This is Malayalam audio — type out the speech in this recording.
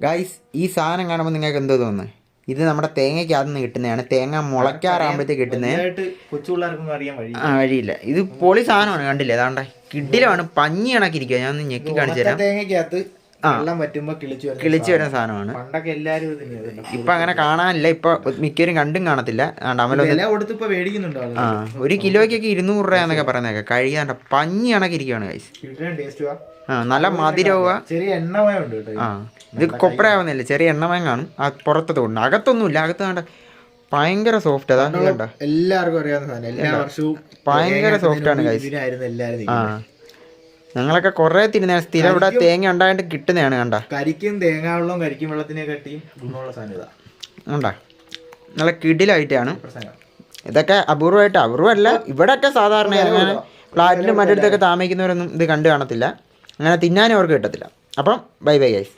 ഗൈസ് ഈ സാധനം കാണുമ്പോൾ നിങ്ങൾക്ക് എന്തോ തോന്നുന്നത്? ഇത് നമ്മുടെ തേങ്ങയ്ക്കകത്ത് നിന്ന് കിട്ടുന്നതാണ്. തേങ്ങ മുളയ്ക്കാറാകുമ്പോഴത്തേക്ക് കിട്ടുന്നത്. വഴിയില്ല. ഇത് പൊളി സാധനമാണ്. കണ്ടില്ലേ? അതാണ്ട കിഡിലാണ്. പഞ്ഞി കണക്കിരിക്കുക. ഞാൻ ഒന്ന് ഞെക്കി കാണിച്ചു തരാം. തേങ്ങയ്ക്കകത്ത് കിളിച്ചു വരുന്ന സാധനമാണ്. ഇപ്പൊ അങ്ങനെ കാണാനില്ല. ഇപ്പൊ മിക്കവരും കണ്ടും കാണത്തില്ല. ഒരു കിലോയ്ക്കൊക്കെ 200 രൂപ എന്നൊക്കെ പറയുന്നതൊക്കെ. കഴിയാണ്ട പഞ്ഞി കണക്കിരിക്കുകയാണ് ഗൈസ്. നല്ല മധുരവുക. ഇത് കൊപ്രയാവുന്നില്ല, ചെറിയ എണ്ണമയം കാണും. ആ പുറത്ത് തോന്നുന്നു, അകത്തൊന്നുമില്ല. അകത്ത് കണ്ട ഭയങ്കര സോഫ്റ്റ്. അതാ കണ്ട, എല്ലാവർക്കും അറിയാവുന്ന എല്ലാ വർഷവും ഭയങ്കര സോഫ്റ്റ് ആണ് ഗൈസ്. ഞങ്ങളൊക്കെ കുറെ തിരുന്ന സ്ഥിരം ഇവിടെ തേങ്ങ ഉണ്ടായിട്ട് കിട്ടുന്നതാണ്. കണ്ട, കരിക്കും തേങ്ങാവെള്ളവും കരിക്കും വെള്ളത്തിനെ കട്ടി ഗുണമുള്ള സാധനം ഉണ്ടാ. നല്ല കിടിലായിട്ടാണ്. ഇതൊക്കെ അപൂർവമല്ല. ഇവിടെയൊക്കെ സാധാരണ അങ്ങനെ ഫ്ലാറ്റിലും മറ്റടുത്തൊക്കെ താമസിക്കുന്നവരൊന്നും ഇത് കണ്ടു കാണത്തില്ല. അങ്ങനെ തിന്നാനും അവർക്ക് കിട്ടത്തില്ല. അപ്പം ബൈ ബൈ ഗൈസ്.